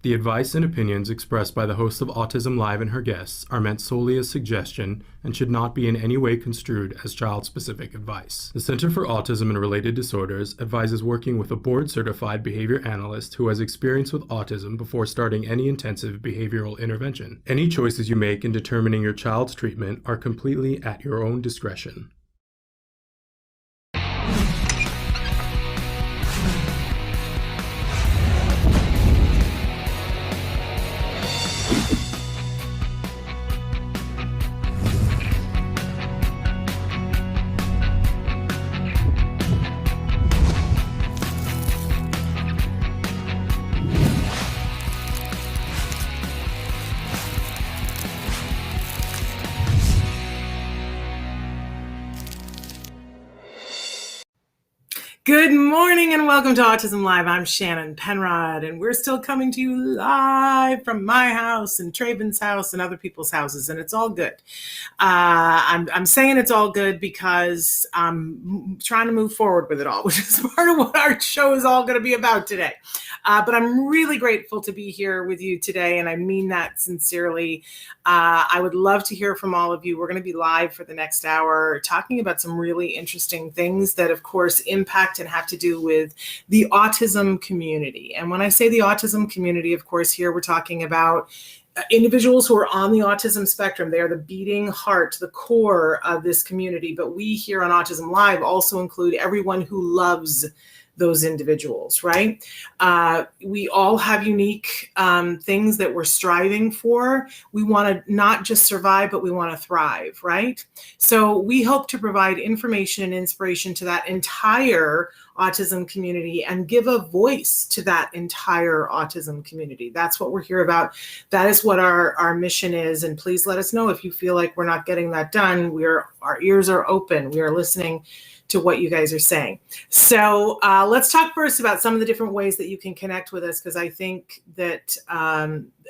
The advice and opinions expressed by the host of Autism Live and her guests are meant solely as suggestion and should not be in any way construed as child-specific advice. The Center for Autism and Related Disorders advises working with a board-certified behavior analyst who has experience with autism before starting any intensive behavioral intervention. Any choices you make in determining your child's treatment are completely at your own discretion. Good morning and welcome to Autism Live. I'm Shannon Penrod, and we're still coming to you live from my house and Traven's house and other people's houses, and it's all good. I'm saying it's all good because I'm trying to move forward with it all, which is part of what our show is all going to be about today. But I'm really grateful to be here with you today, and I mean that sincerely. I would love to hear from all of you. We're going to be live for the next hour talking about some really interesting things that, of course, impact and have to do with the autism community. And when I say the autism community, of course, here we're talking about individuals who are on the autism spectrum. They are the beating heart, the core of this community. But we here on Autism Live also include everyone who loves those individuals, right? We all have unique things that we're striving for. We want to not just survive, but we want to thrive, right? So we hope to provide information and inspiration to that entire autism community and give a voice to that entire autism community. That's what we're here about. That is what our mission is. And please let us know if you feel like we're not getting that done. Our ears are open. We are listening to what you guys are saying. So let's talk first about some of the different ways that you can connect with us, because I think that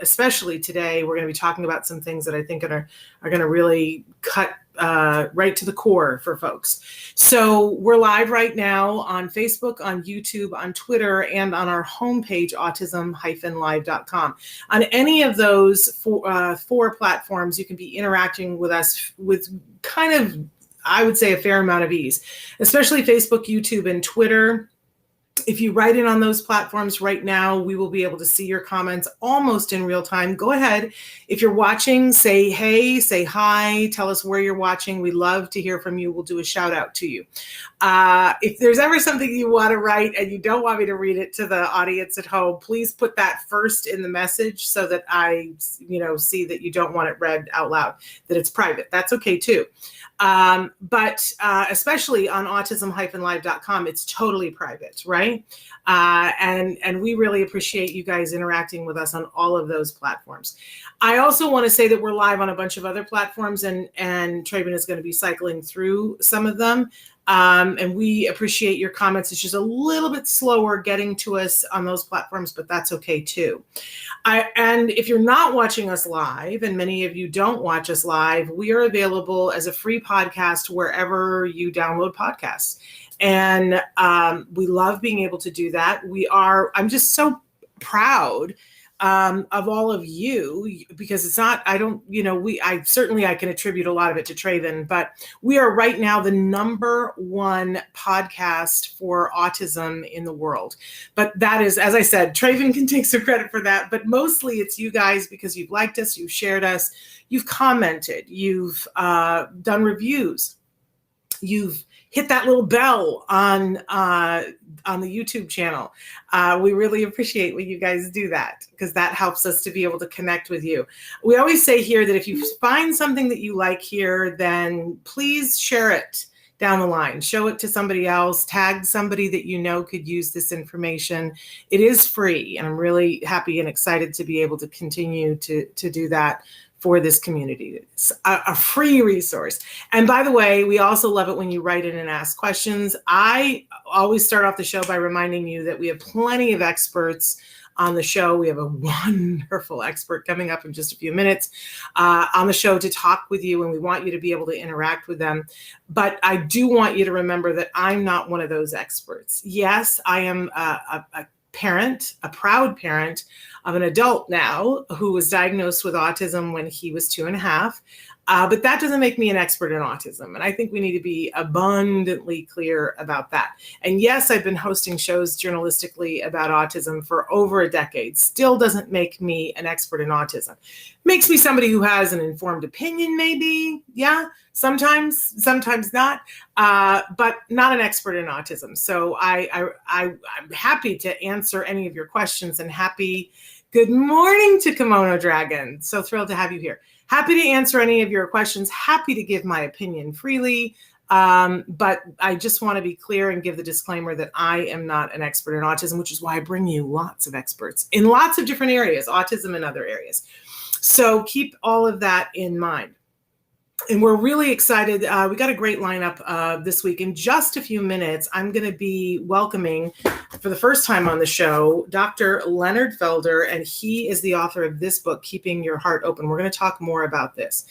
especially today, we're going to be talking about some things that I think are going to really cut right to the core for folks. So we're live right now on Facebook, on YouTube, on Twitter, and on our homepage, autism-live.com. On any of those four platforms, you can be interacting with us with kind of, I would say, a fair amount of ease, especially Facebook, YouTube, and Twitter. If you write in on those platforms right now, we will be able to see your comments almost in real time. Go ahead. If you're watching, say hey, say hi, tell us where you're watching. We love to hear from you. We'll do a shout out to you. If there's ever something you want to write and you don't want me to read it to the audience at home, please put that first in the message so that I, see that you don't want it read out loud, that it's private. That's okay too. But especially on autism-live.com, it's totally private, right? And we really appreciate you guys interacting with us on all of those platforms. I also want to say that we're live on a bunch of other platforms, and Traven is going to be cycling through some of them. And we appreciate your comments. It's just a little bit slower getting to us on those platforms, but that's okay too. And if you're not watching us live, and many of you don't watch us live, we are available as a free podcast wherever you download podcasts. And we love being able to do that. I'm just so proud of all of you, because it's not, I can attribute a lot of it to Traven, but we are right now the #1 podcast for autism in the world. But that is, as I said, Traven can take some credit for that, but mostly it's you guys, because you've liked us, you've shared us, you've commented, you've done reviews, you've hit that little bell on the YouTube channel. We really appreciate when you guys do that, because that helps us to be able to connect with you. We always say here that if you find something that you like here, then please share it down the line. Show it to somebody else, tag somebody that you know could use this information. It is free, and I'm really happy and excited to be able to continue to do that for this community. It's a free resource. And by the way, we also love it when you write in and ask questions. I always start off the show by reminding you that we have plenty of experts on the show. We have a wonderful expert coming up in just a few minutes on the show to talk with you, and we want you to be able to interact with them. But I do want you to remember that I'm not one of those experts. Yes, I am a parent, a proud parent of an adult now who was diagnosed with autism when he was 2.5. But that doesn't make me an expert in autism. And I think we need to be abundantly clear about that. And yes, I've been hosting shows journalistically about autism for over a decade. Still doesn't make me an expert in autism. Makes me somebody who has an informed opinion, maybe. Yeah, sometimes not, but not an expert in autism. So I'm happy to answer any of your questions and good morning to Kimono Dragon. So thrilled to have you here. Happy to answer any of your questions. Happy to give my opinion freely. But I just want to be clear and give the disclaimer that I am not an expert in autism, which is why I bring you lots of experts in lots of different areas, autism and other areas. So keep all of that in mind. And we're really excited. We got a great lineup this week. In just a few minutes, I'm going to be welcoming, for the first time on the show, Dr. Leonard Felder, and he is the author of this book, Keeping Your Heart Open. We're going to talk more about this.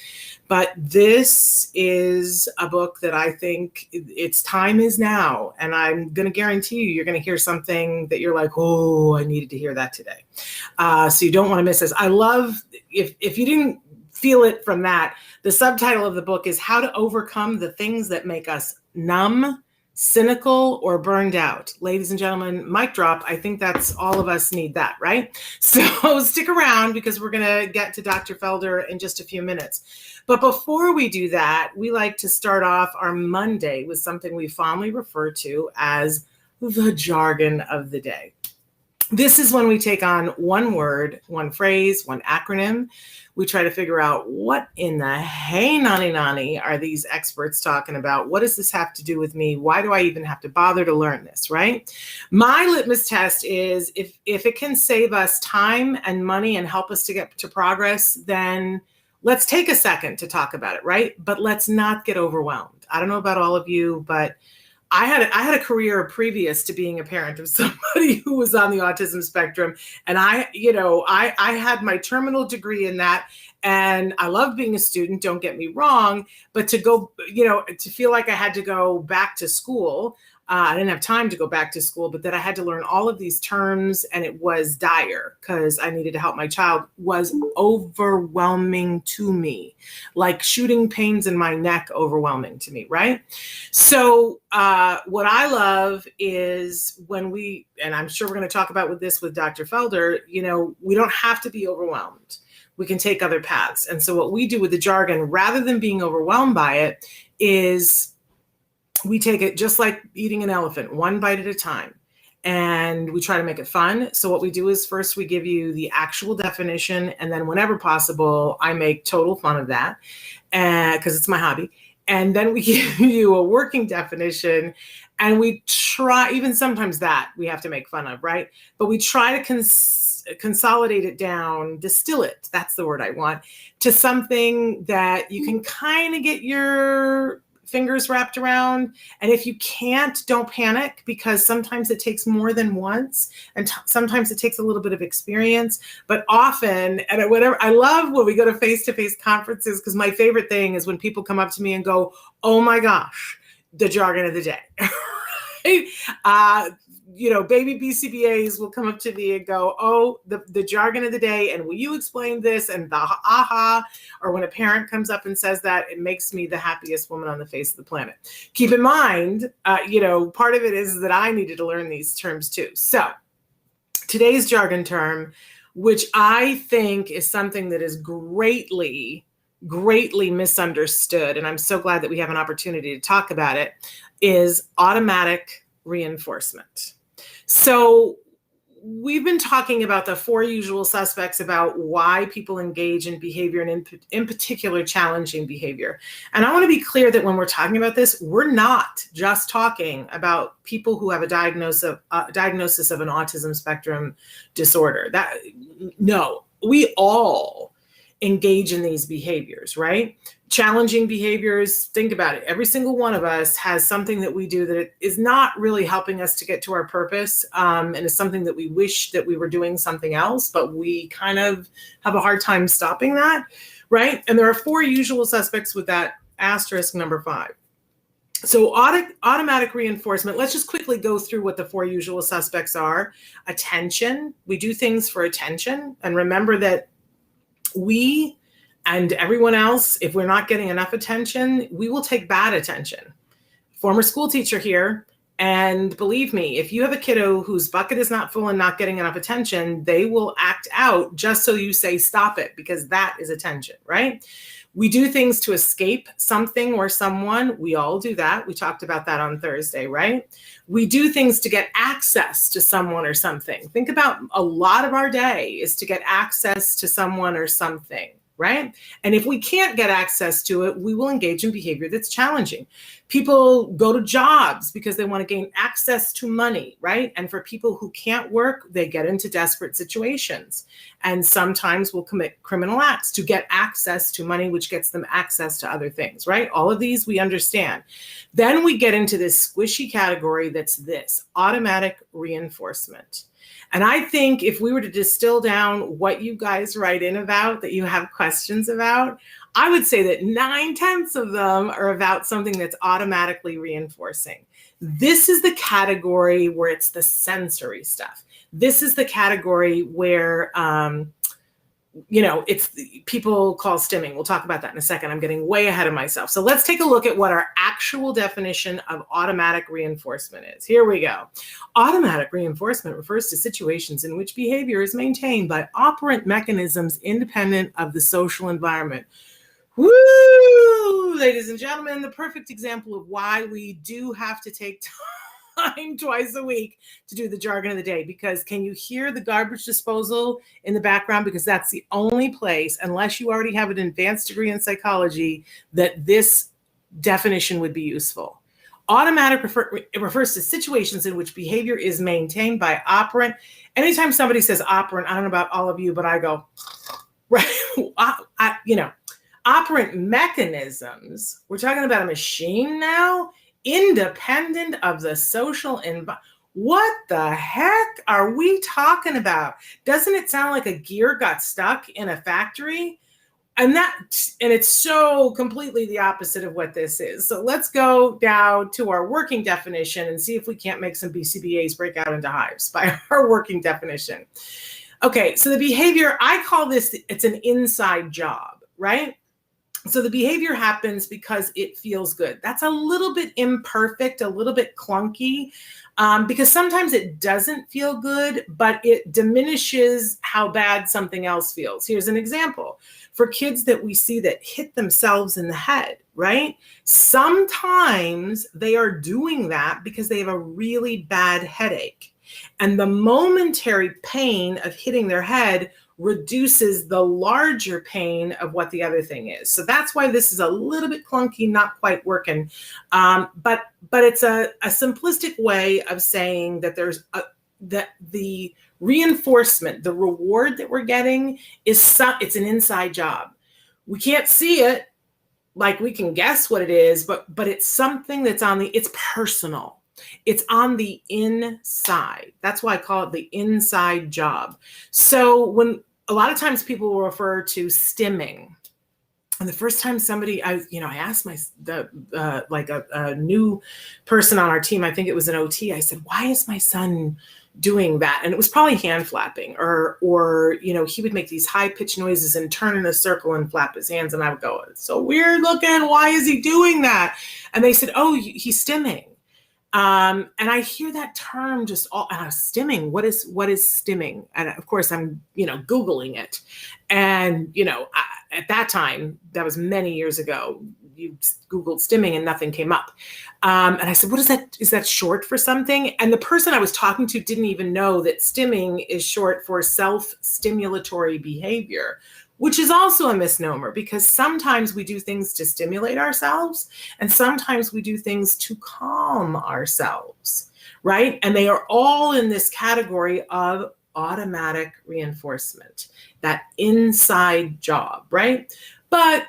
But this is a book that I think its time is now. And I'm going to guarantee you're going to hear something that you're like, oh, I needed to hear that today. So you don't want to miss this. I love, if you didn't feel it from that, the subtitle of the book is How to Overcome the Things That Make Us Numb, Cynical, or Burned Out. Ladies and gentlemen, mic drop. I think that's all of us need that, right? So stick around because we're going to get to Dr. Felder in just a few minutes. But before we do that, we like to start off our Monday with something we fondly refer to as the jargon of the day. This is when we take on one word, one phrase, one acronym. We try to figure out what in the hey nani are these experts talking about? What does this have to do with me? Why do I even have to bother to learn this, right? My litmus test is if it can save us time and money and help us to get to progress, then let's take a second to talk about it, right? But let's not get overwhelmed. I don't know about all of you, but I had a career previous to being a parent of somebody who was on the autism spectrum. And I had my terminal degree in that. And I loved being a student, don't get me wrong, but to go, to feel like I had to go back to school. I didn't have time to go back to school, but that I had to learn all of these terms, and it was dire because I needed to help my child, was overwhelming to me, like shooting pains in my neck, overwhelming to me, right? So what I love is when and I'm sure we're going to talk about with Dr. Felder, we don't have to be overwhelmed. We can take other paths. And so what we do with the jargon, rather than being overwhelmed by it, is we take it just like eating an elephant, one bite at a time, and we try to make it fun. So what we do is first we give you the actual definition, and then whenever possible, I make total fun of that because it's my hobby. And then we give you a working definition, and we try, even sometimes that we have to make fun of, right? But we try to consolidate it down, distill it, that's the word I want, to something that you can kind of get your fingers wrapped around. And if you can't, don't panic, because sometimes it takes more than once, and sometimes it takes a little bit of experience. But often, and I love when we go to face-to-face conferences, because my favorite thing is when people come up to me and go, oh my gosh, the jargon of the day. Right? Baby BCBAs will come up to me and go, oh, the jargon of the day, and will you explain this? And the aha, or when a parent comes up and says that, it makes me the happiest woman on the face of the planet. Keep in mind, part of it is that I needed to learn these terms too. So today's jargon term, which I think is something that is greatly misunderstood, and I'm so glad that we have an opportunity to talk about it, is automatic reinforcement. So we've been talking about the 4 usual suspects about why people engage in behavior, and in particular, challenging behavior. And I want to be clear that when we're talking about this, we're not just talking about people who have a diagnosis of an autism spectrum disorder. No, we all engage in these behaviors, right? Challenging behaviors, think about it. Every single one of us has something that we do that is not really helping us to get to our purpose, and is something that we wish that we were doing something else, but we kind of have a hard time stopping that, right? And there are 4 usual suspects with that asterisk number 5. So automatic reinforcement, let's just quickly go through what the 4 usual suspects are. Attention, we do things for attention. And remember that we and everyone else, if we're not getting enough attention, we will take bad attention. Former school teacher here, and believe me, if you have a kiddo whose bucket is not full and not getting enough attention, they will act out just so you say stop it, because that is attention, right? We do things to escape something or someone. We all do that. We talked about that on Thursday, right? We do things to get access to someone or something. Think about a lot of our day is to get access to someone or something, right? And if we can't get access to it, we will engage in behavior that's challenging. People go to jobs because they want to gain access to money, right? And for people who can't work, they get into desperate situations and sometimes will commit criminal acts to get access to money, which gets them access to other things, right? All of these we understand. Then we get into this squishy category that's this automatic reinforcement. And I think if we were to distill down what you guys write in about, that you have questions about, I would say that 9/10 of them are about something that's automatically reinforcing. This is the category where it's the sensory stuff. This is the category where, it's people call stimming. We'll talk about that in a second. I'm getting way ahead of myself. So let's take a look at what our actual definition of automatic reinforcement is. Here we go. Automatic reinforcement refers to situations in which behavior is maintained by operant mechanisms independent of the social environment. Woo! Ladies and gentlemen, the perfect example of why we do have to take time twice a week to do the jargon of the day, because can you hear the garbage disposal in the background? Because that's the only place, unless you already have an advanced degree in psychology, that this definition would be useful. Automatic it refers to situations in which behavior is maintained by operant. Anytime somebody says operant, I don't know about all of you, but I go, right, operant mechanisms, we're talking about a machine now, independent of the social environment. What the heck are we talking about? Doesn't it sound like a gear got stuck in a factory? And it's so completely the opposite of what this is. So let's go down to our working definition and see if we can't make some BCBAs break out into hives by our working definition. Okay, so the behavior, I call this, it's an inside job, right? So the behavior happens because it feels good. That's a little bit imperfect, a little bit clunky, because sometimes it doesn't feel good, but it diminishes how bad something else feels. Here's an example. For kids that we see that hit themselves in the head, right? Sometimes they are doing that because they have a really bad headache. And the momentary pain of hitting their head reduces the larger pain of what the other thing is. So that's why this is a little bit clunky, not quite working. But it's a simplistic way of saying that that the reinforcement, the reward that we're getting it's an inside job. We can't see it, like we can guess what it is, but it's something that's it's personal. It's on the inside. That's why I call it the inside job. So when a lot of times people will refer to stimming, and the first time somebody, I asked a new person on our team, I think it was an OT, I said, why is my son doing that? And it was probably hand flapping, or he would make these high pitched noises and turn in a circle and flap his hands. And I would go, it's so weird looking. Why is he doing that? And they said, oh, he's stimming. And I hear that term just stimming. What is stimming? And of course I'm, Googling it. And, at that time, that was many years ago, you Googled stimming and nothing came up. And I said, what is that? Is that short for something? And the person I was talking to didn't even know that stimming is short for self-stimulatory behavior, which is also a misnomer, because sometimes we do things to stimulate ourselves and sometimes we do things to calm ourselves, right? And they are all in this category of automatic reinforcement, that inside job, right? But,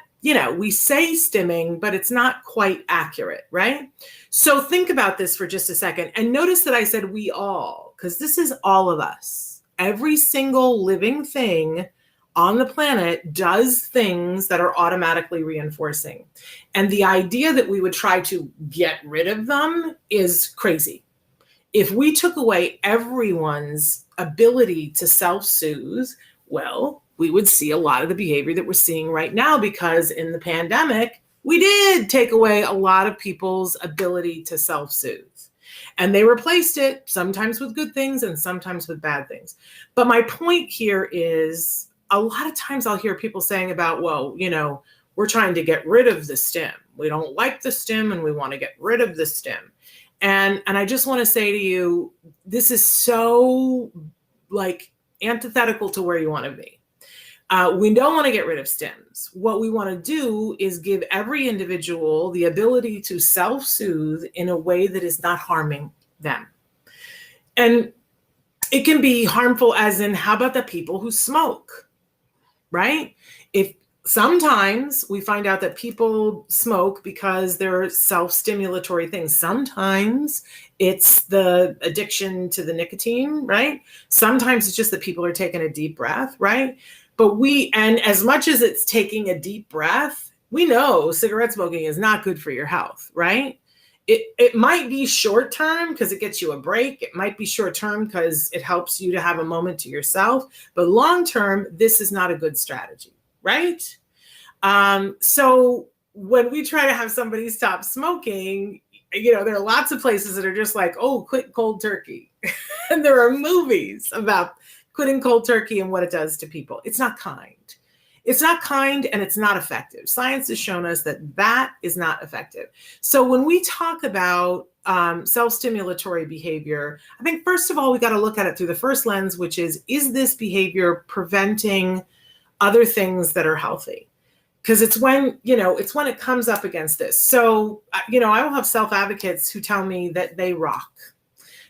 we say stimming, but it's not quite accurate, right? So think about this for just a second and notice that I said we all, because this is all of us. Every single living thing on the planet does things that are automatically reinforcing. And the idea that we would try to get rid of them is crazy. If we took away everyone's ability to self-soothe, well, we would see a lot of the behavior that we're seeing right now, because in the pandemic, we did take away a lot of people's ability to self-soothe. And they replaced it sometimes with good things and sometimes with bad things. But my point here is, a lot of times I'll hear people saying about, well, we're trying to get rid of the stim. We don't like the stim and we want to get rid of the stim. And I just want to say to you, this is so antithetical to where you want to be. We don't want to get rid of stims. What we want to do is give every individual the ability to self-soothe in a way that is not harming them. And it can be harmful as in, how about the people who smoke, right? If sometimes we find out that people smoke because they're self-stimulatory things. Sometimes it's the addiction to the nicotine, right? Sometimes it's just that people are taking a deep breath, right? And as much as it's taking a deep breath, we know cigarette smoking is not good for your health, right? It might be short term because it gets you a break. It might be short term because it helps you to have a moment to yourself. But long term, this is not a good strategy, right? So when we try to have somebody stop smoking, there are lots of places that are just like, oh, quit cold turkey. And there are movies about quitting cold turkey and what it does to people. It's not kind. It's not kind and it's not effective. Science has shown us that is not effective. So when we talk about self-stimulatory behavior, I think first of all, we got to look at it through the first lens, which is this behavior preventing other things that are healthy? Because it's when it comes up against this. So, I will have self-advocates who tell me that they rock.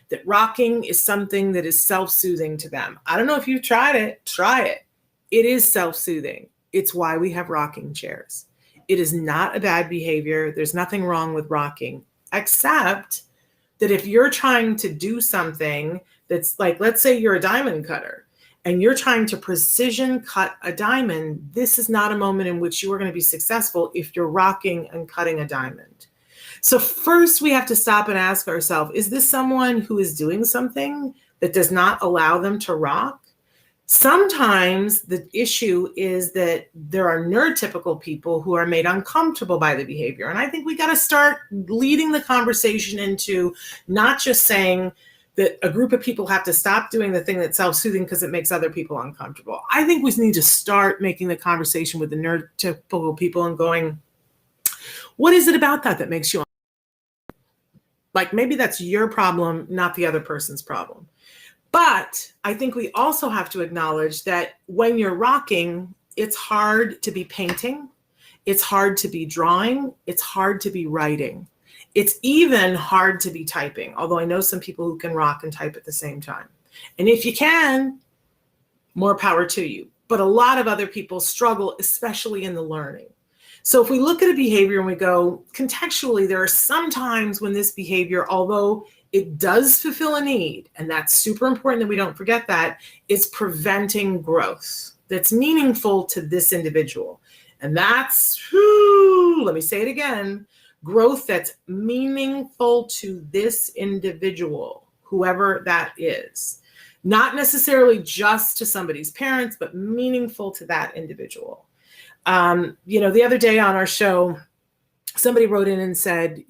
That rocking is something that is self-soothing to them. I don't know if you've tried it. Try it. It is self-soothing. It's why we have rocking chairs. It is not a bad behavior. There's nothing wrong with rocking, except that if you're trying to do something that's like, let's say you're a diamond cutter and you're trying to precision cut a diamond, this is not a moment in which you are going to be successful if you're rocking and cutting a diamond. So first we have to stop and ask ourselves, is this someone who is doing something that does not allow them to rock? Sometimes the issue is that there are neurotypical people who are made uncomfortable by the behavior. And I think we got to start leading the conversation into not just saying that a group of people have to stop doing the thing that's self-soothing because it makes other people uncomfortable. I think we need to start making the conversation with the neurotypical people and going, what is it about that makes you uncomfortable? Like maybe that's your problem, not the other person's problem. But I think we also have to acknowledge that when you're rocking, it's hard to be painting. It's hard to be drawing. It's hard to be writing. It's even hard to be typing, although I know some people who can rock and type at the same time. And if you can, more power to you. But a lot of other people struggle, especially in the learning. So if we look at a behavior and we go, contextually, there are some times when this behavior, although it does fulfill a need, and that's super important that we don't forget that, it's preventing growth that's meaningful to this individual. And that's, let me say it again, growth that's meaningful to this individual, whoever that is. Not necessarily just to somebody's parents, but meaningful to that individual. The other day on our show, somebody wrote in and said,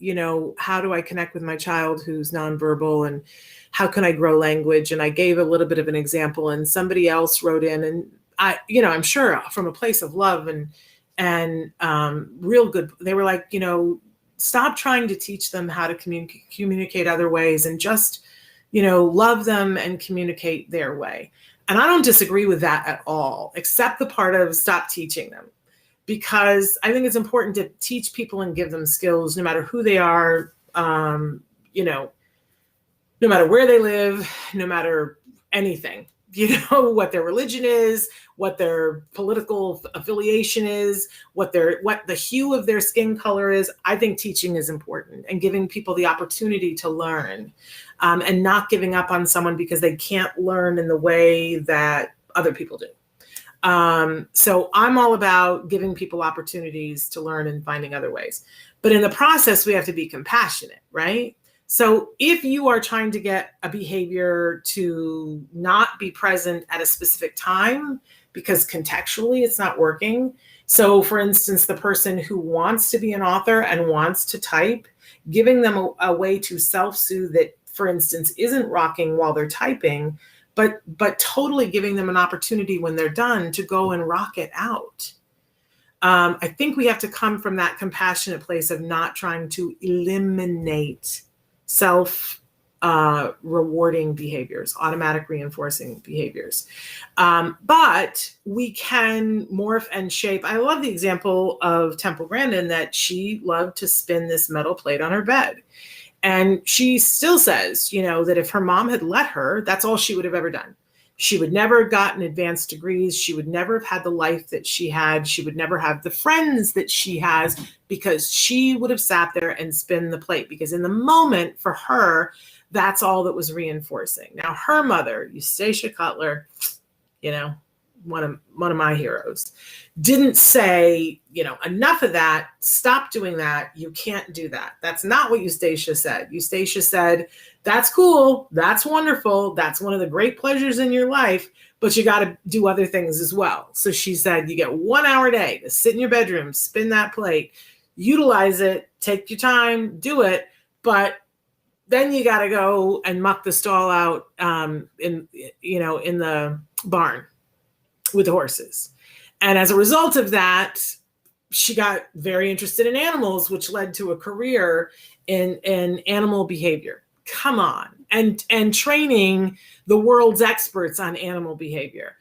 how do I connect with my child who's nonverbal and how can I grow language? And I gave a little bit of an example, and somebody else wrote in, and I'm sure from a place of love and real good. They were like, stop trying to teach them how to communicate other ways and just, love them and communicate their way. And I don't disagree with that at all, except the part of stop teaching them. Because I think it's important to teach people and give them skills, no matter who they are, no matter where they live, no matter anything, what their religion is, what their political affiliation is, what the hue of their skin color is. I think teaching is important and giving people the opportunity to learn and not giving up on someone because they can't learn in the way that other people do. So I'm all about giving people opportunities to learn and finding other ways. But in the process, we have to be compassionate, right? So if you are trying to get a behavior to not be present at a specific time because contextually it's not working. So for instance, the person who wants to be an author and wants to type, giving them a way to self-soothe that, for instance, isn't rocking while they're typing, but totally giving them an opportunity when they're done to go and rock it out. I think we have to come from that compassionate place of not trying to eliminate self rewarding behaviors, automatic reinforcing behaviors. But we can morph and shape. I love the example of Temple Grandin that she loved to spin this metal plate on her bed. And she still says, that if her mom had let her, that's all she would have ever done. She would never have gotten advanced degrees. She would never have had the life that she had. She would never have the friends that she has because she would have sat there and spun the plate. Because in the moment for her, that's all that was reinforcing. Now, her mother, Eustacia Cutler, one of my heroes, didn't say, enough of that, stop doing that, you can't do that. That's not what Eustacia said. Eustacia said, that's cool, that's wonderful, that's one of the great pleasures in your life, but you got to do other things as well. So she said, you get 1 hour a day to sit in your bedroom, spin that plate, utilize it, take your time, do it, but then you got to go and muck the stall out in the barn with the horses. And as a result of that, she got very interested in animals, which led to a career in animal behavior. Come on. And training the world's experts on animal behavior,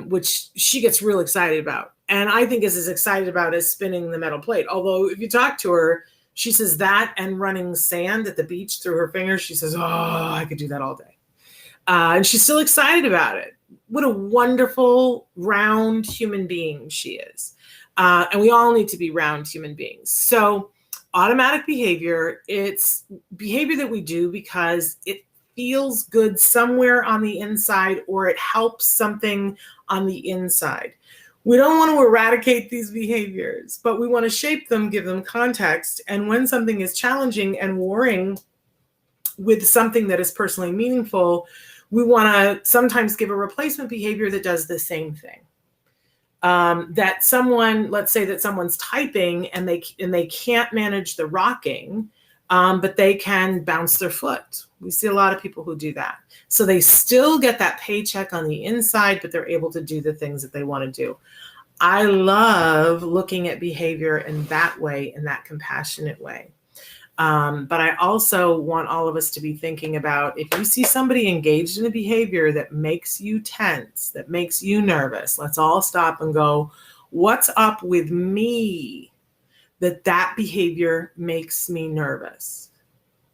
which she gets real excited about. And I think is as excited about as spinning the metal plate. Although if you talk to her, she says that and running sand at the beach through her fingers, she says, oh, I could do that all day. And she's still excited about it. What a wonderful, round human being she is. And we all need to be round human beings. So automatic behavior, it's behavior that we do because it feels good somewhere on the inside or it helps something on the inside. We don't want to eradicate these behaviors, but we want to shape them, give them context. And when something is challenging and warring with something that is personally meaningful, we want to sometimes give a replacement behavior that does the same thing. Let's say that someone's typing and they can't manage the rocking, but they can bounce their foot. We see a lot of people who do that. So they still get that paycheck on the inside, but they're able to do the things that they want to do. I love looking at behavior in that way, in that compassionate way. But I also want all of us to be thinking about if you see somebody engaged in a behavior that makes you tense, that makes you nervous, let's all stop and go, what's up with me that behavior makes me nervous?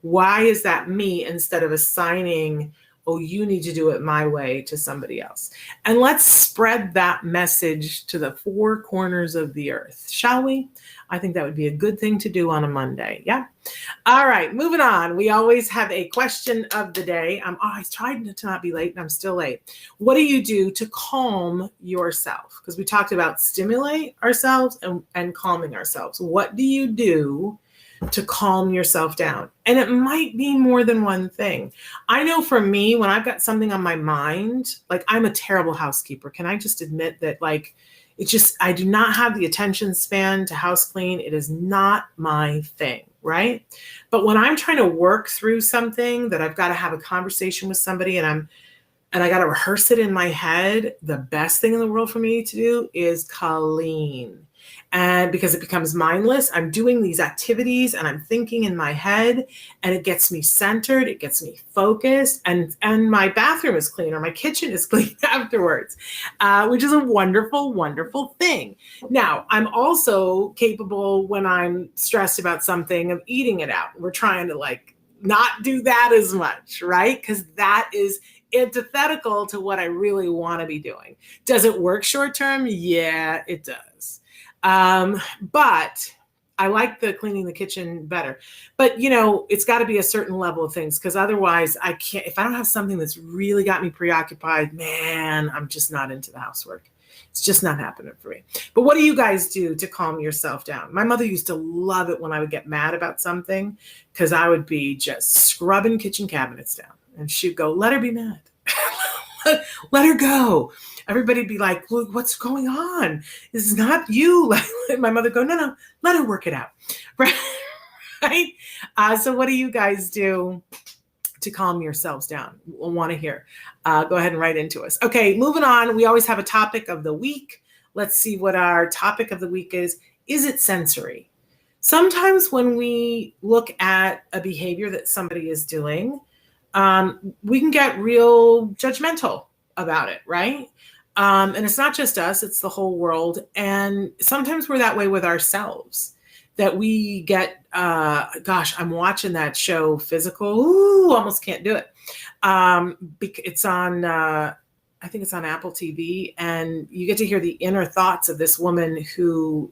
Why is that me instead of assigning, oh, you need to do it my way to somebody else? And let's spread that message to the four corners of the earth, shall we? I think that would be a good thing to do on a Monday. Yeah. All right, moving on. We always have a question of the day. I'm always trying to not be late and I'm still late. What do you do to calm yourself? Because we talked about stimulate ourselves and calming ourselves. What do you do to calm yourself down? And it might be more than one thing. I know for me, when I've got something on my mind, like I'm a terrible housekeeper. Can I just admit that, I do not have the attention span to house clean. It is not my thing, right? But when I'm trying to work through something that I've got to have a conversation with somebody and I got to rehearse it in my head, the best thing in the world for me to do is clean. And because it becomes mindless, I'm doing these activities and I'm thinking in my head and it gets me centered, it gets me focused, and my bathroom is clean or my kitchen is clean afterwards, which is a wonderful, wonderful thing. Now, I'm also capable when I'm stressed about something of eating it out. We're trying to not do that as much, right? Because that is antithetical to what I really want to be doing. Does it work short term? Yeah, it does. But I like the cleaning the kitchen better. But, it's got to be a certain level of things because otherwise I can't, if I don't have something that's really got me preoccupied, man, I'm just not into the housework. It's just not happening for me. But what do you guys do to calm yourself down? My mother used to love it when I would get mad about something, because I would be just scrubbing kitchen cabinets down. And she'd go, let her be mad. Let her go. Everybody'd be like, look, what's going on? This is not you. My mother go, no, let her work it out. Right? So what do you guys do to calm yourselves down? We'll want to hear. Go ahead and write into us. Okay, moving on. We always have a topic of the week. Let's see what our topic of the week is. Is it sensory? Sometimes when we look at a behavior that somebody is doing, we can get real judgmental about it, right? And it's not just us, it's the whole world. And sometimes we're that way with ourselves, that we get, gosh, I'm watching that show, Physical. Ooh, almost can't do it. It's on, I think it's on Apple TV, and you get to hear the inner thoughts of this woman who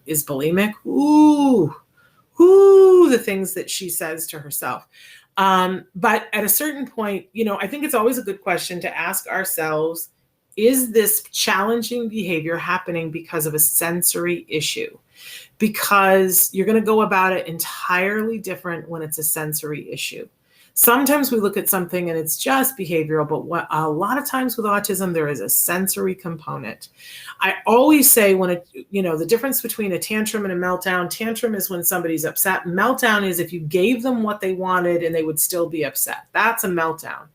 is bulimic. Ooh, the things that she says to herself. But at a certain point, I think it's always a good question to ask ourselves, is this challenging behavior happening because of a sensory issue? Because you're going to go about it entirely different when it's a sensory issue. Sometimes we look at something and it's just behavioral, but a lot of times with autism, there is a sensory component. I always say the difference between a tantrum and a meltdown. Tantrum is when somebody's upset. Meltdown is if you gave them what they wanted and they would still be upset. That's a meltdown.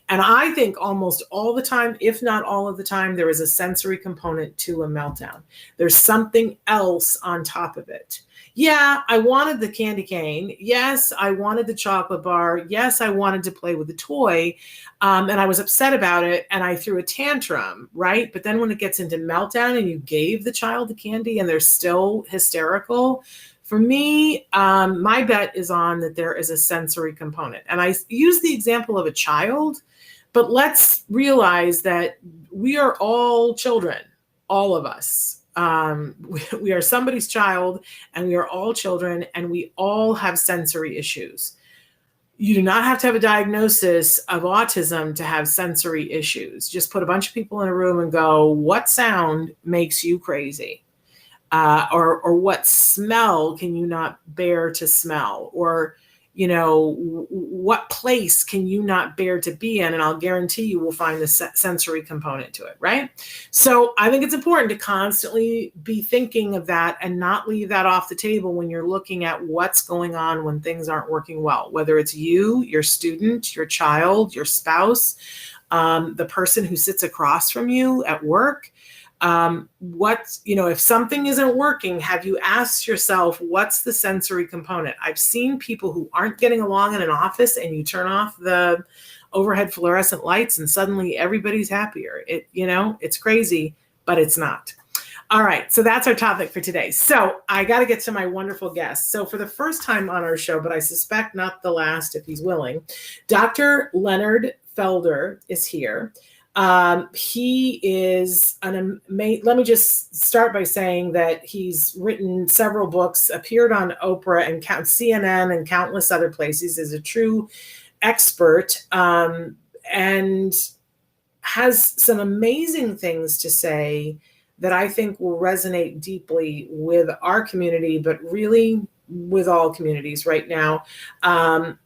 And I think almost all the time, if not all of the time, there is a sensory component to a meltdown. There's something else on top of it. Yeah, I wanted the candy cane. Yes, I wanted the chocolate bar. Yes, I wanted to play with the toy. And I was upset about it and I threw a tantrum, right? But then when it gets into meltdown and you gave the child the candy and they're still hysterical, for me, my bet is on that there is a sensory component. And I use the example of a child, but let's realize that we are all children, all of us. We are somebody's child, and we are all children, and we all have sensory issues. You do not have to have a diagnosis of autism to have sensory issues. Just put a bunch of people in a room and go, what sound makes you crazy? Or what smell can you not bear to smell? Or, what place can you not bear to be in? And I'll guarantee you will find the sensory component to it, right? So I think it's important to constantly be thinking of that and not leave that off the table when you're looking at what's going on when things aren't working well, whether it's you, your student, your child, your spouse, the person who sits across from you at work. If something isn't working, have you asked yourself, what's the sensory component? I've seen people who aren't getting along in an office and you turn off the overhead fluorescent lights and suddenly everybody's happier. It's crazy, but it's not. All right. So that's our topic for today. So I got to get to my wonderful guest. So for the first time on our show, but I suspect not the last if he's willing, Dr. Leonard Felder is here. He is let me just start by saying that he's written several books, appeared on Oprah and CNN and countless other places, is a true expert, and has some amazing things to say that I think will resonate deeply with our community, but really with all communities right now. And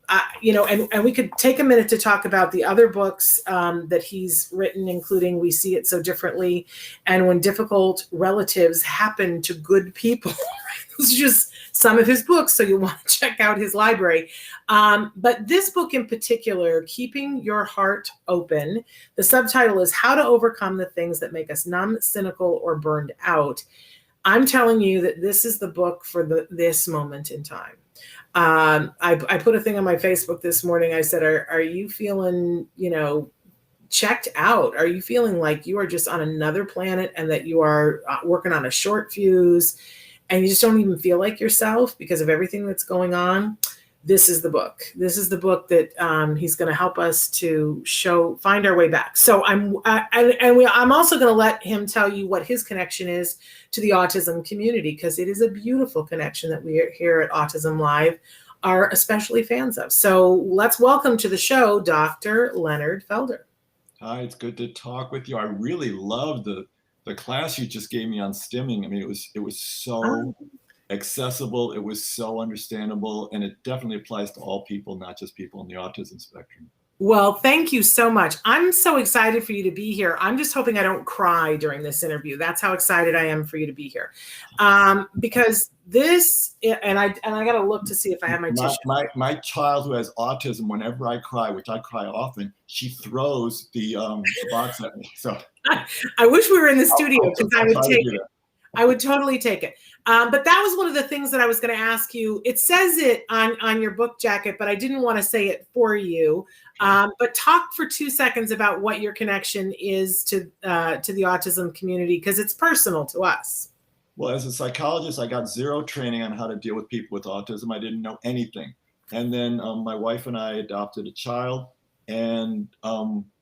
we could take a minute to talk about the other books that he's written, including We See It So Differently and When Difficult Relatives Happen to Good People. It's just some of his books, so you'll want to check out his library. But this book in particular, Keeping Your Heart Open, the subtitle is How to Overcome the Things That Make Us Numb, Cynical, or Burned Out. I'm telling you that this is the book for this moment in time. I put a thing on my Facebook this morning. I said, are you feeling, checked out? Are you feeling like you are just on another planet and that you are working on a short fuse and you just don't even feel like yourself because of everything that's going on? This is the book. This is the book that he's going to help us to find our way back. So I'm also going to let him tell you what his connection is to the autism community, because it is a beautiful connection that we here at Autism Live are especially fans of. So let's welcome to the show, Dr. Leonard Felder. Hi, it's good to talk with you. I really love the the class you just gave me on stimming, I mean, it was so accessible, it was so understandable, and it definitely applies to all people, not just people on the autism spectrum. Well, thank you so much. I'm so excited for you to be here. I'm just hoping I don't cry during this interview. That's how excited I am for you to be here. Because this, and I got to look to see if I have my tissue. My child who has autism, whenever I cry, which I cry often, she throws the box at me. So I wish we were in the studio because I would take it. I would totally take it. But that was one of the things that I was going to ask you. It says it on your book jacket, but I didn't want to say it for you. But talk for 2 seconds about what your connection is to the autism community, because it's personal to us. Well, as a psychologist, I got zero training on how to deal with people with autism. I didn't know anything. And then my wife and I adopted a child. And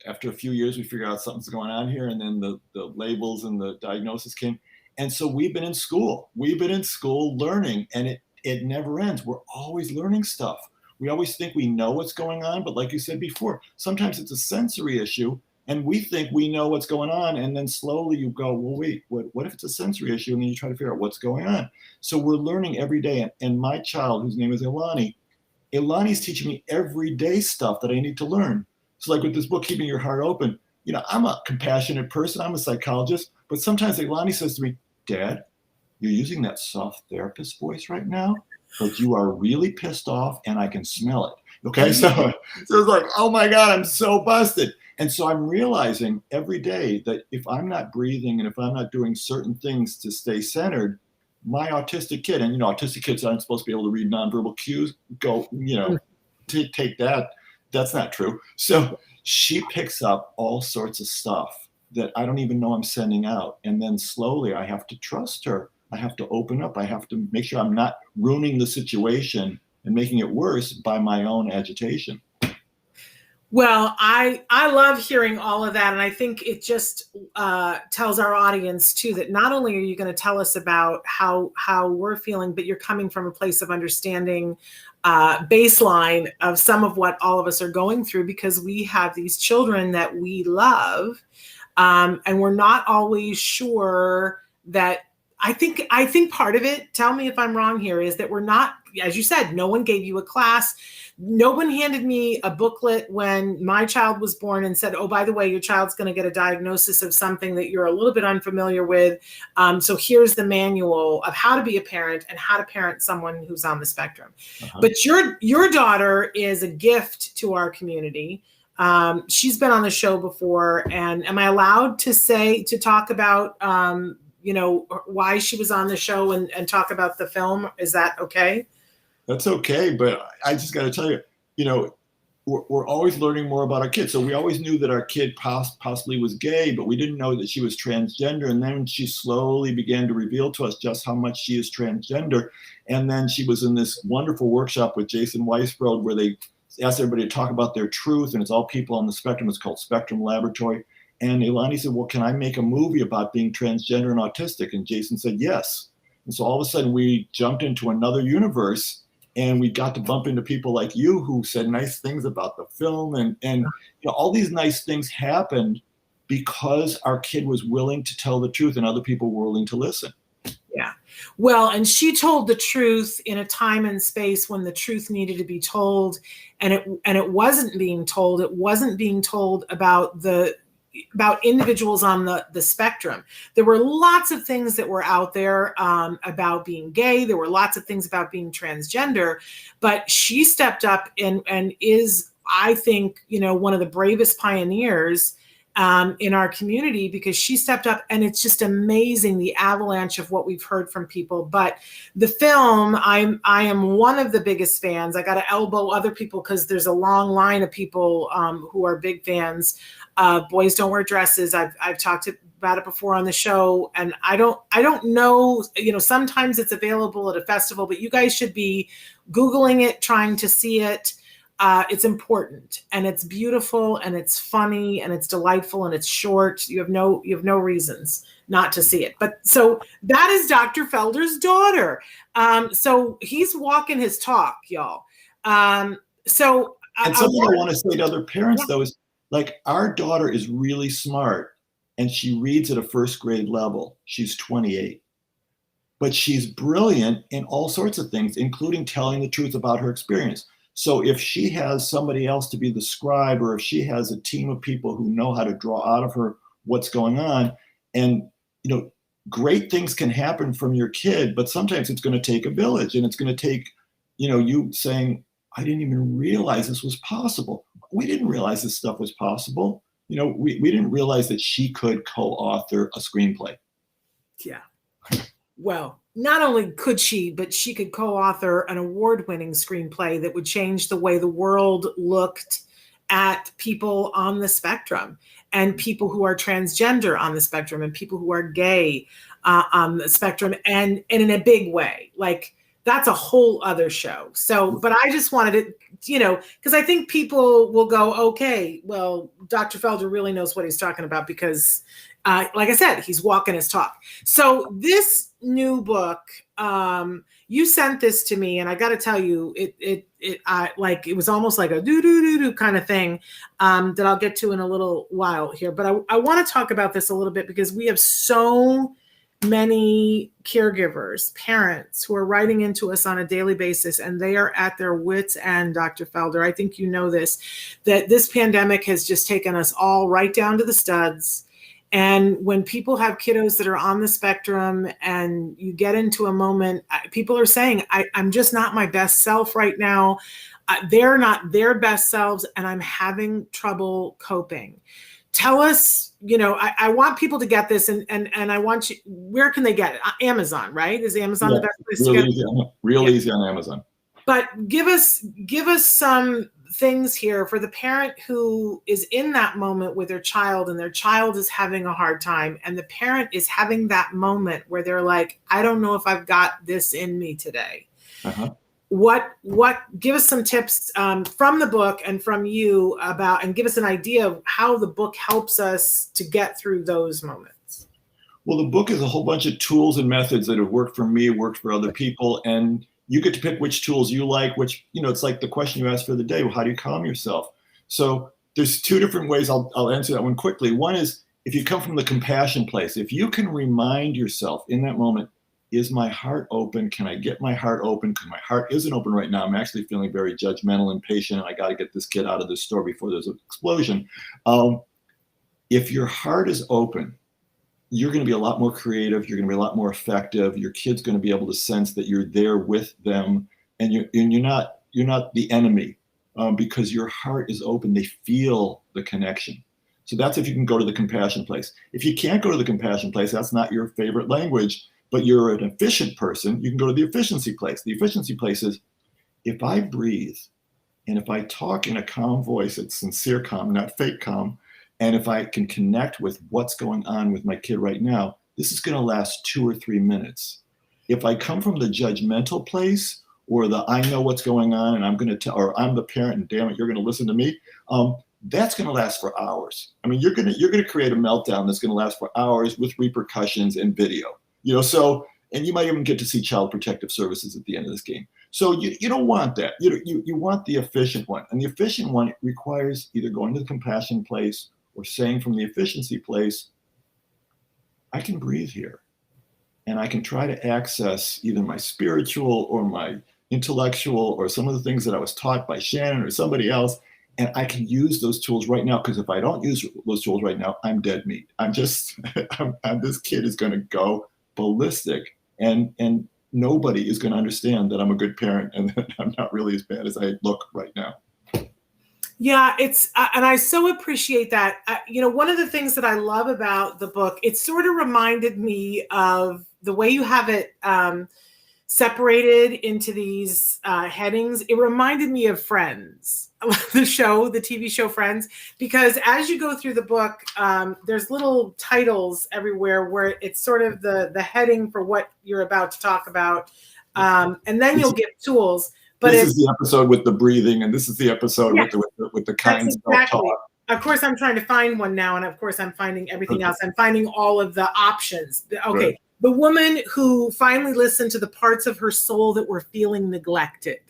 after a few years, we figured out something's going on here. And then the labels and the diagnosis came. And so we've been in school. We've been in school learning, and it never ends. We're always learning stuff. We always think we know what's going on, but like you said before, sometimes it's a sensory issue, and we think we know what's going on, and then slowly you go, well, wait, what if it's a sensory issue? And then you try to figure out what's going on. So we're learning every day, and my child, whose name is Ilani's teaching me every day stuff that I need to learn. So like with this book, Keeping Your Heart Open, you know, I'm a compassionate person, I'm a psychologist, but sometimes Ilani says to me, Dad, you're using that soft therapist voice right now, but you are really pissed off and I can smell it. Okay, so it's like, oh my God, I'm so busted. And so I'm realizing every day that if I'm not breathing and if I'm not doing certain things to stay centered, my autistic kid, and you know, autistic kids aren't supposed to be able to read nonverbal cues, go, you know, take that. That's not true. So she picks up all sorts of stuff that I don't even know I'm sending out. And then slowly I have to trust her. I have to open up. I have to make sure I'm not ruining the situation and making it worse by my own agitation. Well, I love hearing all of that. And I think it just tells our audience too, that not only are you going to tell us about how we're feeling, but you're coming from a place of understanding baseline of some of what all of us are going through, because we have these children that we love. And we're not always sure that, I think part of it, tell me if I'm wrong here, is that we're not, as you said, no one gave you a class. No one handed me a booklet when my child was born and said, oh, by the way, your child's going to get a diagnosis of something that you're a little bit unfamiliar with. So here's the manual of how to be a parent and how to parent someone who's on the spectrum. But your daughter is a gift to our community. She's been on the show before, and am I allowed to talk about, you know, why she was on the show and talk about the film? Is that okay? That's okay, but I just got to tell you, you know, we're always learning more about our kids. So we always knew that our kid possibly was gay, but we didn't know that she was transgender. And then she slowly began to reveal to us just how much she is transgender. And then she was in this wonderful workshop with Jason Weisbrod where they asked everybody to talk about their truth, and it's all people on the spectrum. It's called Spectrum Laboratory. And Ilani said, well, can I make a movie about being transgender and autistic? And Jason said, yes. And so all of a sudden we jumped into another universe, and we got to bump into people like you who said nice things about the film. And you know, all these nice things happened because our kid was willing to tell the truth and other people were willing to listen. Yeah. Well, and she told the truth in a time and space when the truth needed to be told, and it wasn't being told. It wasn't being told about individuals on the spectrum. There were lots of things that were out there about being gay. There were lots of things about being transgender, but she stepped up and is, I think, you know, one of the bravest pioneers in our community, because she stepped up, and it's just amazing the avalanche of what we've heard from people. But the film, I am one of the biggest fans. I got to elbow other people because there's a long line of people who are big fans. Boys Don't Wear Dresses. I've talked about it before on the show, and I don't know, you know, sometimes it's available at a festival, but you guys should be Googling it, trying to see it. It's important, and it's beautiful, and it's funny, and it's delightful, and it's short. You have no reasons not to see it. But so that is Dr. Felder's daughter. So he's walking his talk, y'all. And something I want to say to other parents, though, is like, our daughter is really smart, and she reads at a first grade level. She's 28. But she's brilliant in all sorts of things, including telling the truth about her experience. So if she has somebody else to be the scribe, or if she has a team of people who know how to draw out of her what's going on, and great things can happen from your kid, but sometimes it's going to take a village, and it's going to take, you saying, I didn't even realize this was possible. We didn't realize this stuff was possible. We didn't realize that she could co-author a screenplay. Yeah. Well, not only could she, but she could co-author an award-winning screenplay that would change the way the world looked at people on the spectrum, and people who are transgender on the spectrum, and people who are gay on the spectrum, and in a big way. Like, that's a whole other show. So, but I just wanted it, because I think people will go, okay, well, Dr. Felder really knows what he's talking about, because like I said, he's walking his talk. So this new book, you sent this to me, and I got to tell you, it was almost like a do kind of thing that I'll get to in a little while here. But I want to talk about this a little bit, because we have so many caregivers, parents who are writing into us on a daily basis, and they are at their wits' end, Dr. Felder. I think you know this, that this pandemic has just taken us all right down to the studs. And when people have kiddos that are on the spectrum, and you get into a moment, people are saying, I'm just not my best self right now. They're not their best selves, and I'm having trouble coping. Tell us, I want people to get this, and I want you, where can they get it? Amazon, right? Is Amazon the best place to get it? Real easy on Amazon. But give us some things here for the parent who is in that moment with their child, and their child is having a hard time, and the parent is having that moment where they're like, I don't know if I've got this in me today. Uh-huh. Give us some tips from the book and from you about, and give us an idea of how the book helps us to get through those moments. Well, the book is a whole bunch of tools and methods that have worked for me, worked for other people, and you get to pick which tools you like, which, it's like the question you asked for the day, well, how do you calm yourself? So there's two different ways. I'll answer that one quickly. One is, if you come from the compassion place, if you can remind yourself in that moment, is my heart open? Can I get my heart open? Because my heart isn't open right now. I'm actually feeling very judgmental and impatient, and I got to get this kid out of this store before there's an explosion. If your heart is open, you're going to be a lot more creative. You're going to be a lot more effective. Your kid's going to be able to sense that you're there with them, and you're not the enemy, because your heart is open. They feel the connection. So that's if you can go to the compassion place. If you can't go to the compassion place, that's not your favorite language, but you're an efficient person, you can go to the efficiency place. The efficiency place is, if I breathe, and if I talk in a calm voice, it's sincere calm, not fake calm, and if I can connect with what's going on with my kid right now, this is going to last 2 or 3 minutes. If I come from the judgmental place, or the I know what's going on, and I'm going to tell, or I'm the parent, and damn it, you're going to listen to me, that's going to last for hours. I mean, you're going to create a meltdown that's going to last for hours with repercussions and video. So, and you might even get to see Child Protective Services at the end of this game. So you don't want that. You want the efficient one. And the efficient one requires either going to the compassion place, or saying from the efficiency place, I can breathe here. And I can try to access either my spiritual or my intellectual, or some of the things that I was taught by Shannon or somebody else. And I can use those tools right now, because if I don't use those tools right now, I'm dead meat. this kid is going to go ballistic, and nobody is going to understand that I'm a good parent, and that I'm not really as bad as I look right now. Yeah, it's and I so appreciate that. One of the things that I love about the book, it sort of reminded me of the way you have it separated into these headings. It reminded me of Friends, the TV show Friends, because as you go through the book, there's little titles everywhere where it's sort of the heading for what you're about to talk about, and then you'll give tools. But this is the episode with the breathing, and this is the episode with the kind self-talk. Of course, I'm trying to find one now, and of course, I'm finding everything else. I'm finding all of the options. Okay, right. The woman who finally listened to the parts of her soul that were feeling neglected,